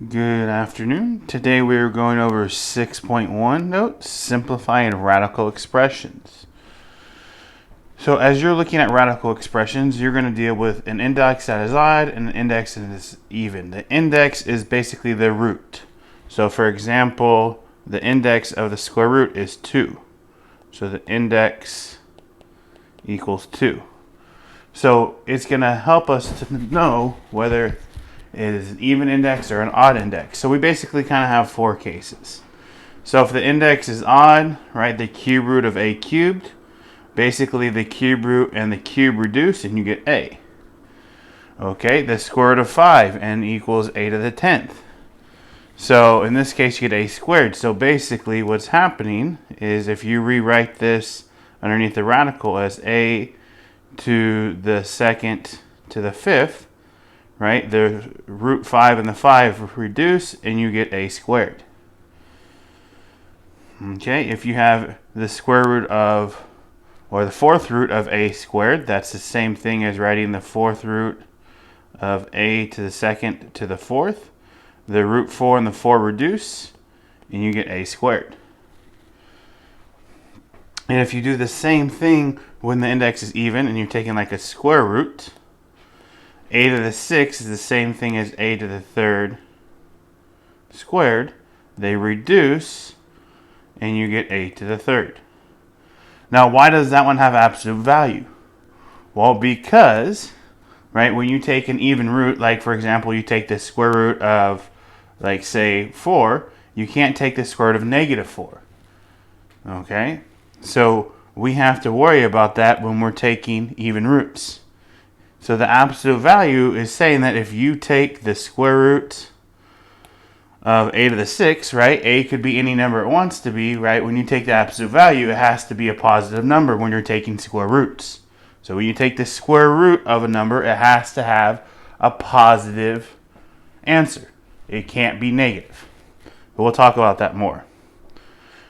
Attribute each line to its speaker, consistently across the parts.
Speaker 1: Good afternoon. Today we are going over 6.1 notes, simplifying radical expressions. So as you're looking at radical expressions, you're going to deal with an index that is odd and an index that is even. The index is basically the root. So for example, the index of the square root is 2. So the index equals 2. So it's going to help us to know whether it is an even index or an odd index. So we basically kind of have four cases. So if the index is odd, right, the cube root of a cubed, basically the cube root and the cube reduce and you get a. Okay, the square root of 5, n equals a to the 10th. So in this case you get a squared. So basically what's happening is if you rewrite this underneath the radical as a to the second to the fifth, right, the root 5 and the 5 reduce and you get a squared. Okay, if you have the square root of, or the fourth root of a squared, that's the same thing as writing the fourth root of a to the second to the fourth. The root 4 and the 4 reduce and you get a squared. And if you do the same thing when the index is even and you're taking like a square root, a to the 6 is the same thing as a to the third squared. They reduce and you get a to the third. Now why does that one have absolute value? Well, because, right, when you take an even root, like for example you take the square root of, like say 4, you can't take the square root of negative 4. Okay, so we have to worry about that when we're taking even roots. So the absolute value is saying that if you take the square root of a to the 6, right, a could be any number it wants to be, right? When you take the absolute value, it has to be a positive number when you're taking square roots. So when you take the square root of a number, it has to have a positive answer. It can't be negative. But we'll talk about that more.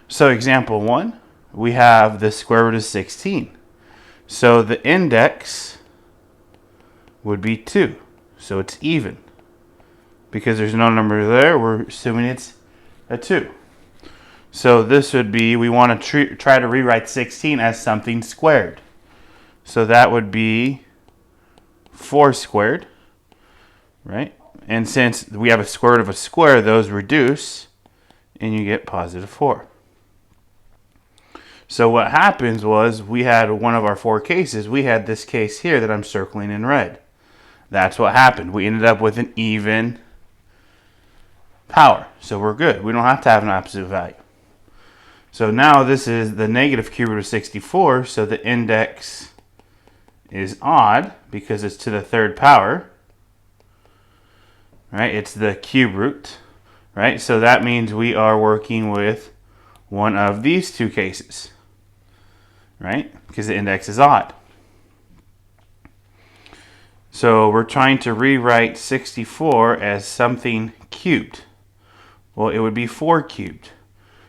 Speaker 1: So example 1, we have the square root of 16. So the index would be 2. So it's even. Because there's no number there, we're assuming it's a 2. So this would be, we want to try to rewrite 16 as something squared. So that would be 4 squared, right? And since we have a square root of a square, those reduce, and you get positive 4. So what happens was, we had one of our 4 cases, we had this case here that I'm circling in red. That's what happened. We ended up with an even power. So we're good. We don't have to have an absolute value. So now this is the negative cube root of 64. So the index is odd because it's to the third power. Right? It's the cube root. Right? So that means we are working with one of these two cases. Right? Because the index is odd. So we're trying to rewrite 64 as something cubed. Well, it would be 4 cubed.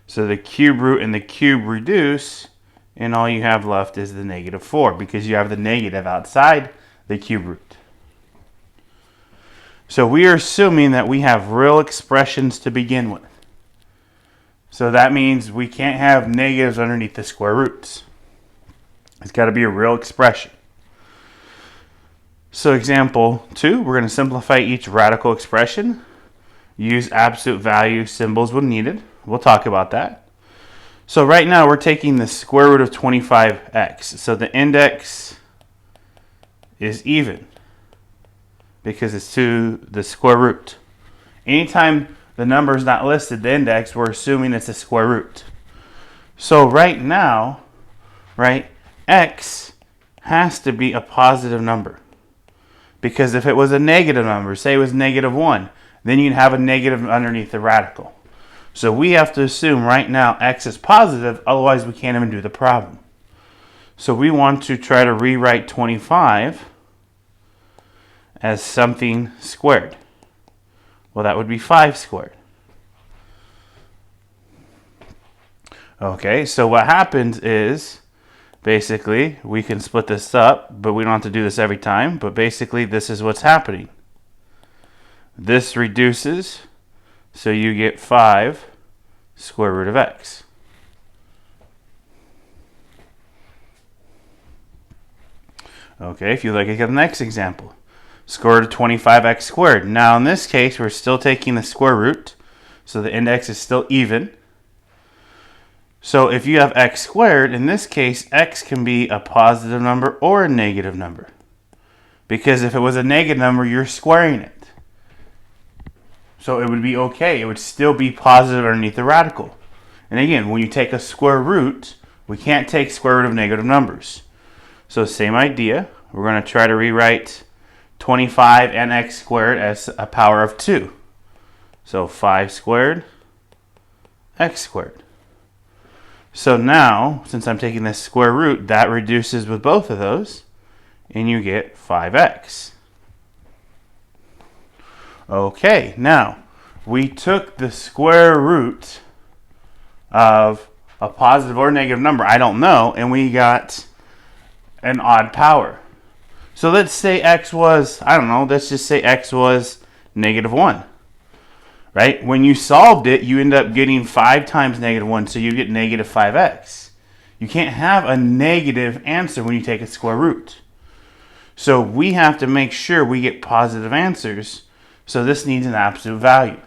Speaker 1: So the cube root and the cube reduce, and all you have left is the negative 4 because you have the negative outside the cube root. So we are assuming that we have real expressions to begin with. So that means we can't have negatives underneath the square roots. It's got to be a real expression. So example 2, we're going to simplify each radical expression. Use absolute value symbols when needed. We'll talk about that. So right now we're taking the square root of 25x. So the index is even because it's to the square root. Anytime the number is not listed, the index, we're assuming it's a square root. So right now, right, x has to be a positive number. Because if it was a negative number, say it was negative 1, then you'd have a negative underneath the radical. So we have to assume right now x is positive, otherwise we can't even do the problem. So we want to try to rewrite 25 as something squared. Well, that would be 5 squared. Okay, so what happens is, basically, we can split this up, but we don't have to do this every time. But basically, this is what's happening. This reduces, So you get 5 square root of x. Okay, if you look at the next example, square root of 25x squared. Now in this case, we're still taking the square root, so the index is still even. So if you have x squared, in this case, x can be a positive number or a negative number. Because if it was a negative number, you're squaring it. So it would be okay. It would still be positive underneath the radical. And again, when you take a square root, we can't take square root of negative numbers. So same idea. We're going to try to rewrite 25 and x squared as a power of 2. So 5 squared, x squared. So now, since I'm taking this square root, that reduces with both of those, and you get 5x. Okay, now, we took the square root of a positive or negative number, I don't know, and we got an odd power. So let's say x was, I don't know, let's just say x was negative 1. Right? When you solved it, you end up getting 5 times negative 1, so you get negative 5x. You can't have a negative answer when you take a square root. So we have to make sure we get positive answers, so this needs an absolute value.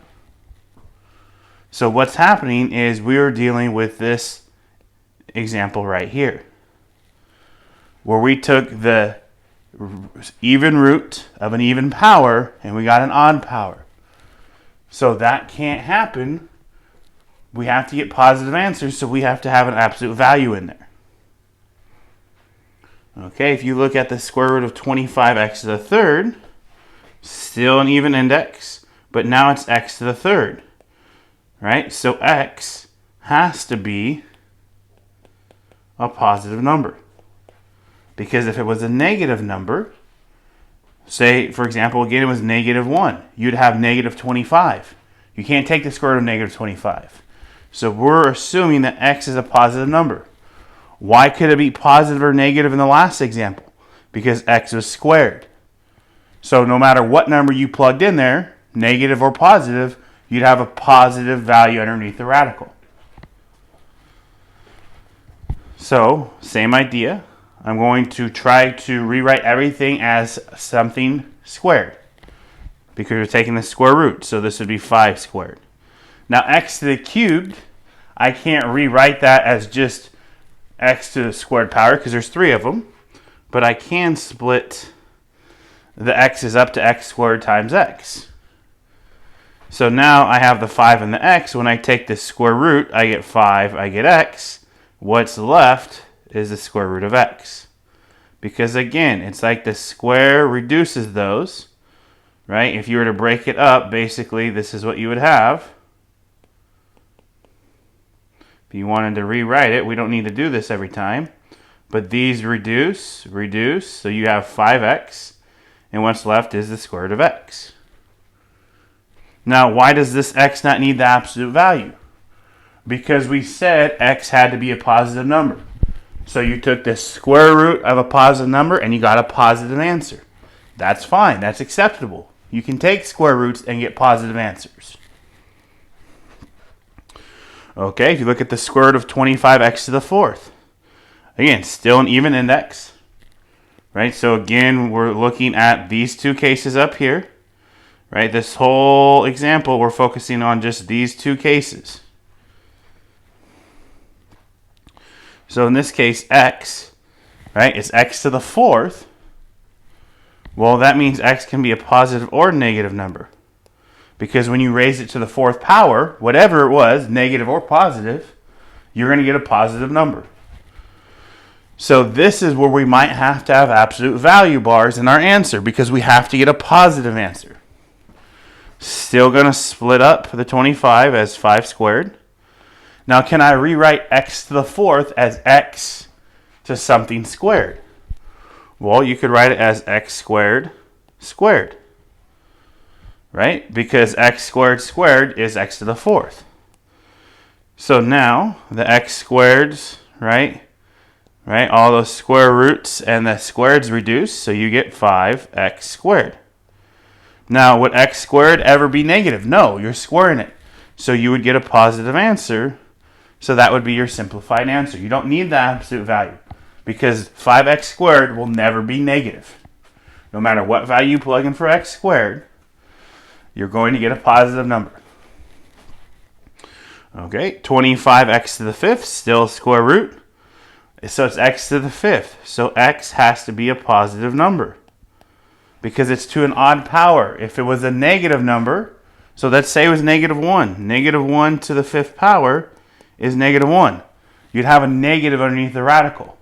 Speaker 1: So what's happening is we're dealing with this example right here, where we took the even root of an even power and we got an odd power. So that can't happen. We have to get positive answers, so we have to have an absolute value in there. Okay, if you look at the square root of 25x to the third, still an even index, but now it's x to the third. Right? So x has to be a positive number. Because if it was a negative number, say, for example, again, it was negative 1. You'd have negative 25. You can't take the square root of negative 25. So we're assuming that x is a positive number. Why could it be positive or negative in the last example? Because x was squared. So no matter what number you plugged in there, negative or positive, you'd have a positive value underneath the radical. So, same idea. I'm going to try to rewrite everything as something squared, because we're taking the square root, so this would be 5 squared. Now x to the cubed, I can't rewrite that as just x to the squared power because there's 3 of them, but I can split the x's up to x squared times x. So now I have the 5 and the x. When I take the square root, I get 5, I get x. What's left is the square root of x. Because again, it's like the square reduces those, right? If you were to break it up, basically this is what you would have. If you wanted to rewrite it, we don't need to do this every time. But these reduce, so you have 5x, and what's left is the square root of x. Now, why does this x not need the absolute value? Because we said x had to be a positive number. So you took the square root of a positive number and you got a positive answer. That's fine. That's acceptable. You can take square roots and get positive answers. Okay, if you look at the square root of 25x to the fourth. Again, still an even index. Right? So again, we're looking at these two cases up here. Right? This whole example, we're focusing on just these two cases. So in this case, x, right, is x to the fourth. Well, that means x can be a positive or negative number. Because when you raise it to the fourth power, whatever it was, negative or positive, you're going to get a positive number. So this is where we might have to have absolute value bars in our answer, because we have to get a positive answer. Still going to split up the 25 as 5 squared. Now, can I rewrite x to the fourth as x to something squared? Well, you could write it as x squared squared, right? Because x squared squared is x to the fourth. So now, the x squareds, right? All those square roots and the squareds reduce, so you get 5x squared. Now, would x squared ever be negative? No, you're squaring it. So you would get a positive answer. So that would be your simplified answer. You don't need the absolute value because 5x squared will never be negative. No matter what value you plug in for x squared, you're going to get a positive number. Okay, 25x to the fifth, still square root. So it's x to the fifth. So x has to be a positive number because it's to an odd power. If it was a negative number, so let's say it was negative 1. Negative 1 to the fifth power is negative 1. You'd have a negative underneath the radical.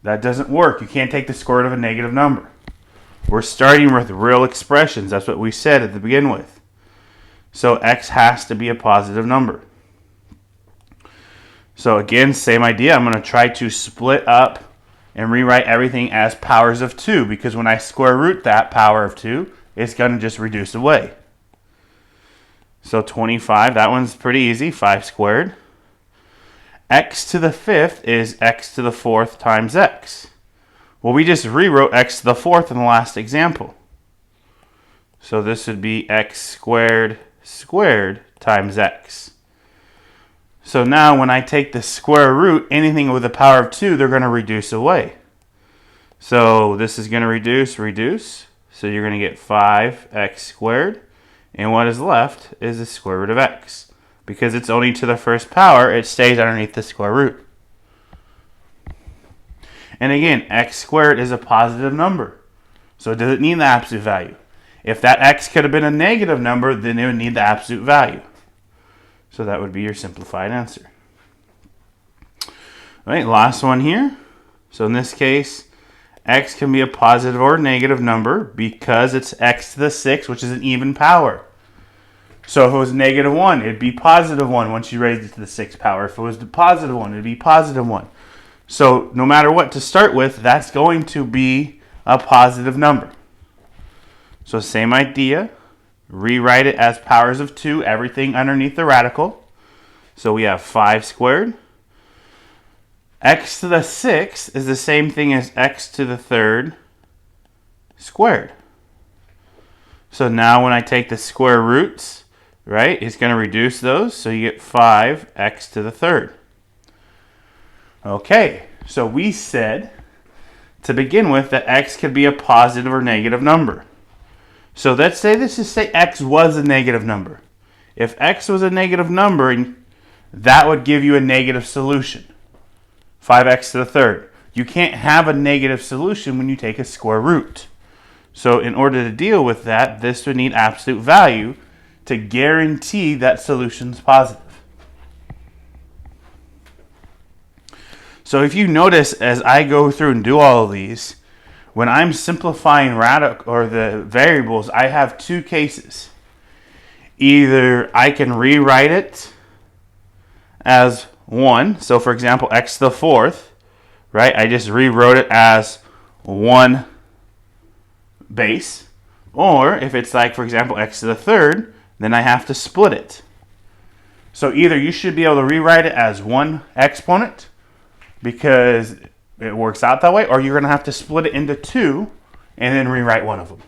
Speaker 1: That doesn't work. You can't take the square root of a negative number. We're starting with real expressions. That's what we said at the begin with. So x has to be a positive number. So again, same idea. I'm going to try to split up and rewrite everything as powers of 2 because when I square root that power of 2, it's going to just reduce away. So 25, that one's pretty easy, 5 squared. X to the fifth is x to the fourth times x. Well, we just rewrote x to the fourth in the last example. So this would be x squared squared times x. So now when I take the square root, anything with a power of 2, they're going to reduce away. So this is going to reduce. So you're going to get 5x squared. And what is left is the square root of x. Because it's only to the first power, it stays underneath the square root. And again, x squared is a positive number. So does it need the absolute value? If that x could have been a negative number, then it would need the absolute value. So that would be your simplified answer. All right, last one here. So in this case, x can be a positive or negative number because it's x to the 6, which is an even power. So if it was negative 1, it'd be positive 1 once you raised it to the 6th power. If it was the positive 1, it'd be positive 1. So no matter what to start with, that's going to be a positive number. So same idea. Rewrite it as powers of 2, everything underneath the radical. So we have 5 squared. X to the 6th is the same thing as x to the third squared. So now when I take the square roots, right, it's going to reduce those. So you get 5x to the third. Okay, so we said to begin with that x could be a positive or negative number. So let's say x was a negative number. If x was a negative number, that would give you a negative solution. 5x to the third. You can't have a negative solution when you take a square root. So in order to deal with that, this would need absolute value to guarantee that solution's positive. So if you notice as I go through and do all of these, when I'm simplifying radical or the variables, I have two cases. Either I can rewrite it as 1. So for example, x to the fourth, right? I just rewrote it as 1 base. Or if it's like, for example, x to the third, then I have to split it. So either you should be able to rewrite it as 1 exponent because it works out that way, or you're going to have to split it into 2 and then rewrite one of them.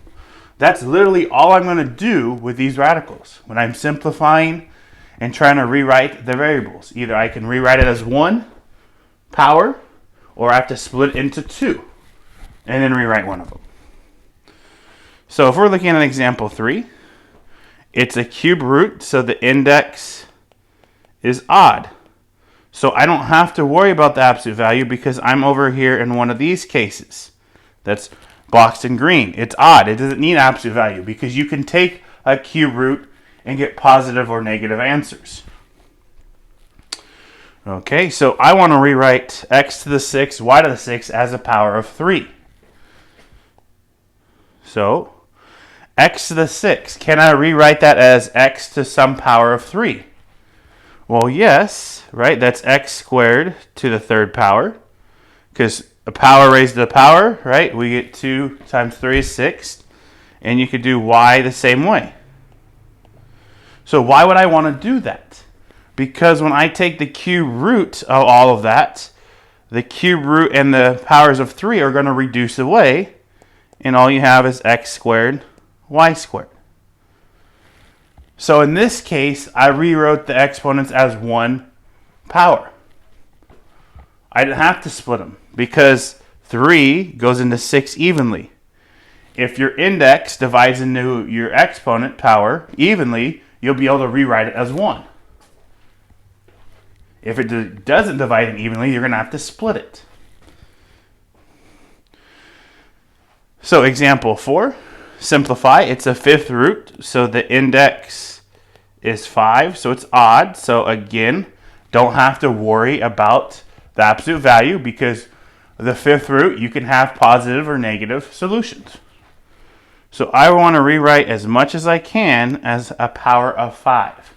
Speaker 1: That's literally all I'm going to do with these radicals when I'm simplifying and trying to rewrite the variables. Either I can rewrite it as 1 power, or I have to split it into 2 and then rewrite one of them. So if we're looking at example 3, it's a cube root, so the index is odd. So I don't have to worry about the absolute value because I'm over here in one of these cases. That's boxed in green. It's odd. It doesn't need absolute value because you can take a cube root and get positive or negative answers. Okay, so I want to rewrite x to the 6, y to the 6 as a power of 3. So x to the 6, can I rewrite that as x to some power of 3? Well, yes, right? That's x squared to the third power. Because a power raised to the power, right? We get 2 times 3 is 6. And you could do y the same way. So why would I want to do that? Because when I take the cube root of all of that, the cube root and the powers of 3 are going to reduce away. And all you have is x squared, y squared. So in this case, I rewrote the exponents as 1 power. I didn't have to split them because 3 goes into 6 evenly. If your index divides into your exponent power evenly, you'll be able to rewrite it as 1. If it doesn't divide it evenly, you're going to have to split it. So example 4, simplify. It's a fifth root, so the index is 5, so it's odd. So again, don't have to worry about the absolute value because the fifth root, you can have positive or negative solutions. So I want to rewrite as much as I can as a power of 5.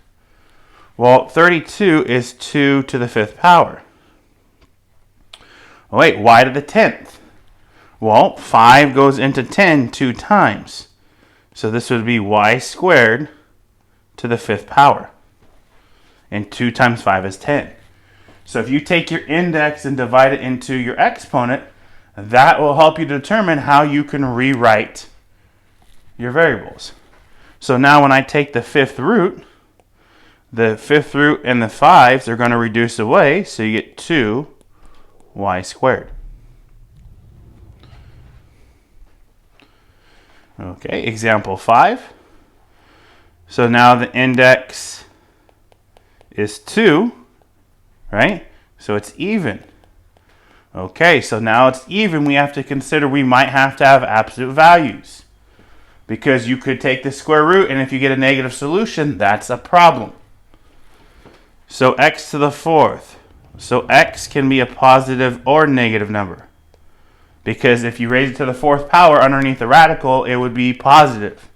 Speaker 1: Well, 32 is 2 to the 5th power. Oh, wait, y to the 10th? Well, 5 goes into 10 2 times. So this would be y squared to the 5th power. And 2 times 5 is 10. So if you take your index and divide it into your exponent, that will help you determine how you can rewrite your variables. So now when I take the fifth root and the 5s are going to reduce away, so you get 2y squared. Okay, example 5. So now the index is 2, right? So it's even. Okay, so now it's even. We have to consider we might have to have absolute values because you could take the square root, and if you get a negative solution, that's a problem. So x to the 4th. So x can be a positive or negative number. Because if you raise it to the 4th power underneath the radical, it would be positive.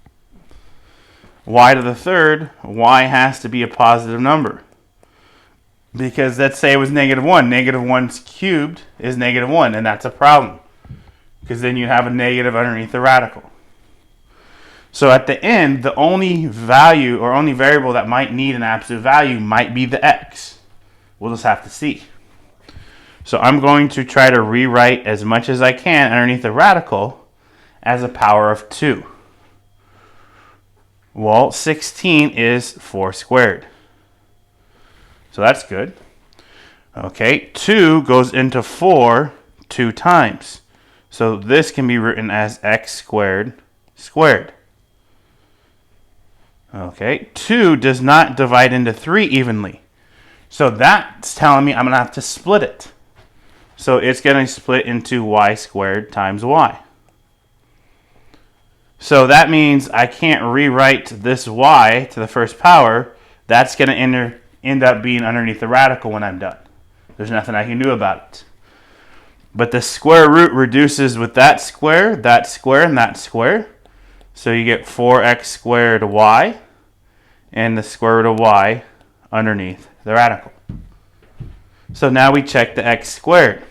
Speaker 1: Y to the 3rd, y has to be a positive number. Because let's say it was negative 1. Negative 1 cubed is negative 1, and that's a problem. Because then you have a negative underneath the radical. So at the end, the only value or only variable that might need an absolute value might be the x. We'll just have to see. So I'm going to try to rewrite as much as I can underneath the radical as a power of 2. Well, 16 is 4 squared. So that's good. Okay, 2 goes into 4 2 times. So this can be written as x squared squared. Okay, 2 does not divide into 3 evenly. So that's telling me I'm going to have to split it. So it's going to split into y squared times y. So that means I can't rewrite this y to the 1st power. That's going to end up being underneath the radical when I'm done. There's nothing I can do about it. But the square root reduces with that square, and that square. So you get 4x squared y and the square root of y underneath the radical. So now we check the x squared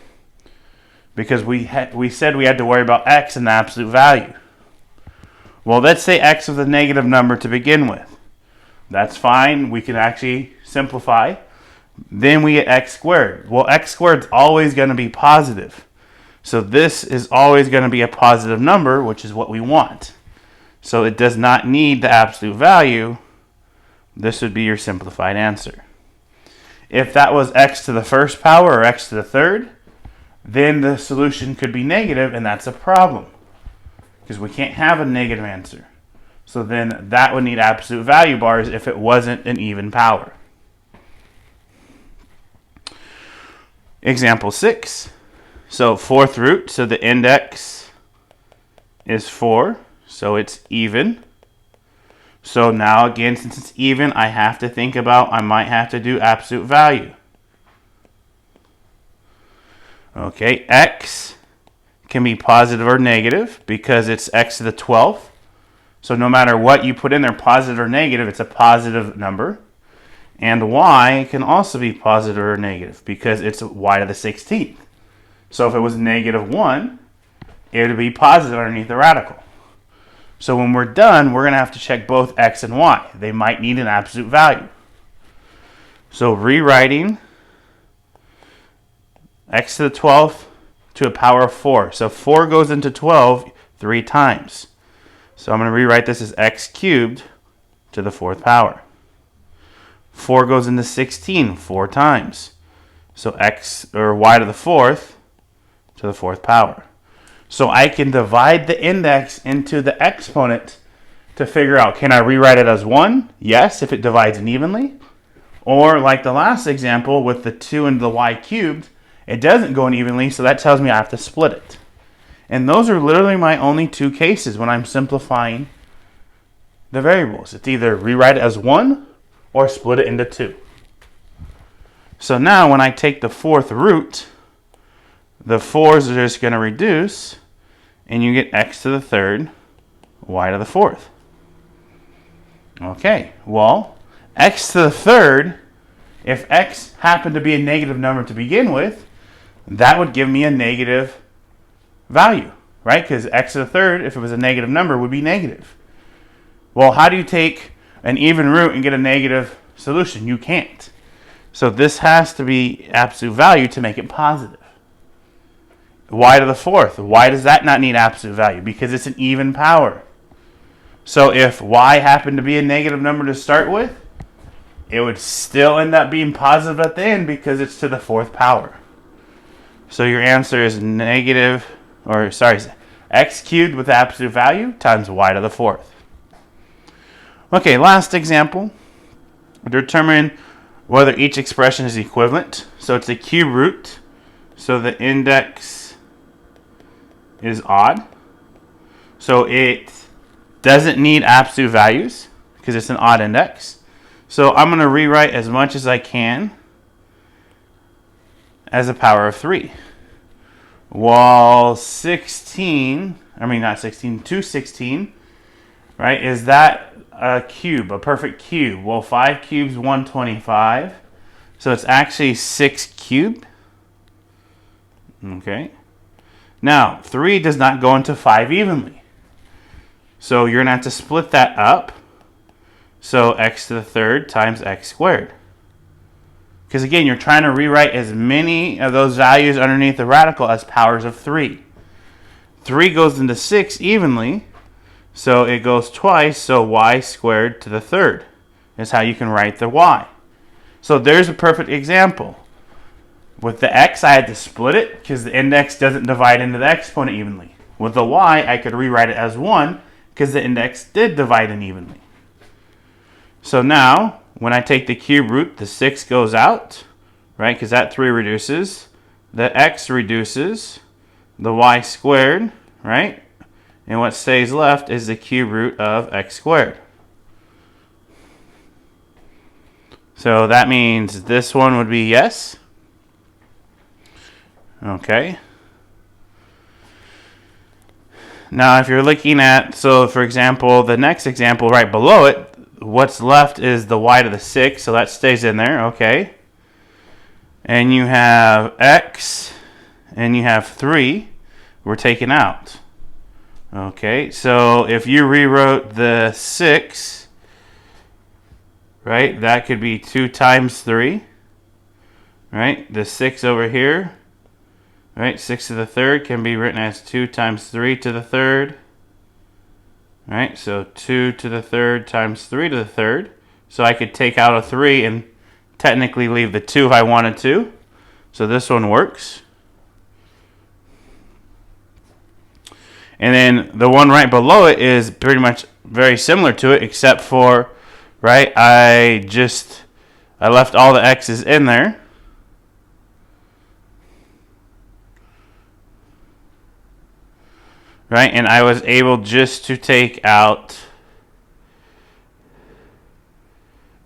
Speaker 1: because we said we had to worry about x and the absolute value. Well, let's say x was a negative number to begin with. That's fine. We can actually simplify. Then we get x squared. Well, x squared is always going to be positive. So this is always going to be a positive number, which is what we want. So it does not need the absolute value. This would be your simplified answer. If that was x to the 1st power or x to the 3rd, then the solution could be negative, and that's a problem because we can't have a negative answer. So then that would need absolute value bars if it wasn't an even power. Example 6. So 4th root, so the index is 4, so it's even. So now again, since it's even, I have to think about, I might have to do absolute value. Okay, x can be positive or negative because it's x to the 12th. So no matter what you put in there, positive or negative, it's a positive number. And y can also be positive or negative because it's y to the 16th. So if it was negative 1, it would be positive underneath the radical. So when we're done, we're going to have to check both x and y. They might need an absolute value. So rewriting x to the 12th to a power of 4. So 4 goes into 12 3 times. So I'm going to rewrite this as x cubed to the 4th power. 4 goes into 16 4 times. So x, or y to the 4th to the 4th power. So I can divide the index into the exponent to figure out, can I rewrite it as 1? Yes, if it divides evenly. Or like the last example with the 2 and the y cubed, it doesn't go in evenly, so that tells me I have to split it. And those are literally my only 2 cases when I'm simplifying the variables. It's either rewrite it as 1 or split it into 2. So now when I take the 4th root, the 4's are just going to reduce, and you get x to the 3rd, y to the 4th. Okay, well, x to the 3rd, if x happened to be a negative number to begin with, that would give me a negative value, right? Because x to the 3rd, if it was a negative number, would be negative. Well, how do you take an even root and get a negative solution? You can't. So this has to be absolute value to make it positive. Y to the 4th. Why does that not need absolute value? Because it's an even power. So if y happened to be a negative number to start with, it would still end up being positive at the end because it's to the 4th power. So your answer is x cubed with absolute value times y to the 4th. Okay, last example. Determine whether each expression is equivalent. So it's a cube root. So the index is odd. So it doesn't need absolute values because it's an odd index. So I'm going to rewrite as much as I can as a power of 3. While 216, right, is that a cube, a perfect cube? Well, 5 cubes, 125. So it's actually 6 cubed. Okay. Now, 3 does not go into 5 evenly. So you're going to have to split that up. So x to the 3rd times x squared. Because again, you're trying to rewrite as many of those values underneath the radical as powers of 3. 3 goes into 6 evenly. So it goes twice, so y squared to the 3rd is how you can write the y. So there's a perfect example. With the x, I had to split it because the index doesn't divide into the exponent evenly. With the y, I could rewrite it as 1 because the index did divide in evenly. So now, when I take the cube root, the 6 goes out, right, because that 3 reduces. The x reduces, the y squared, right? And what stays left is the cube root of x squared. So that means this one would be yes. Okay. Now if you're looking at, so for example, the next example right below it, what's left is the y to the 6, so that stays in there, okay. And you have x, and you have 3, we're taking out. Okay, so if you rewrote the 6, right, that could be 2 times 3, right? The 6 over here, right, 6 to the 3rd can be written as 2 times 3 to the 3rd, right? So 2 to the 3rd times 3 to the 3rd. So I could take out a 3 and technically leave the 2 if I wanted to. So this one works. And then the one right below it is pretty much very similar to it, except for, right, I left all the x's in there. Right, and I was able just to take out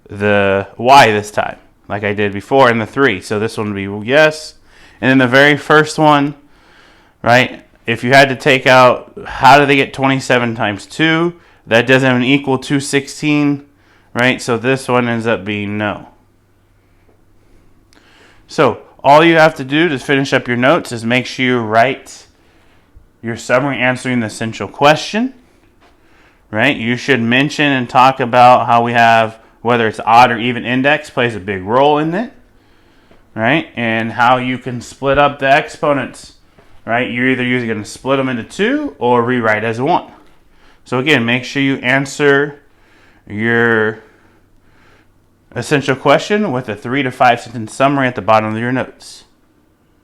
Speaker 1: the y this time, like I did before in the 3. So this one would be yes. And then the very first one, right, if you had to take out, how do they get 27 times 2? That doesn't even equal 216, right? So this one ends up being no. So all you have to do to finish up your notes is make sure you write your summary answering the essential question, right? You should mention and talk about how we have, whether it's odd or even index plays a big role in it, right? And how you can split up the exponents, right? You're either going to split them into 2 or rewrite as 1. So again, make sure you answer your essential question with a 3 to 5 sentence summary at the bottom of your notes.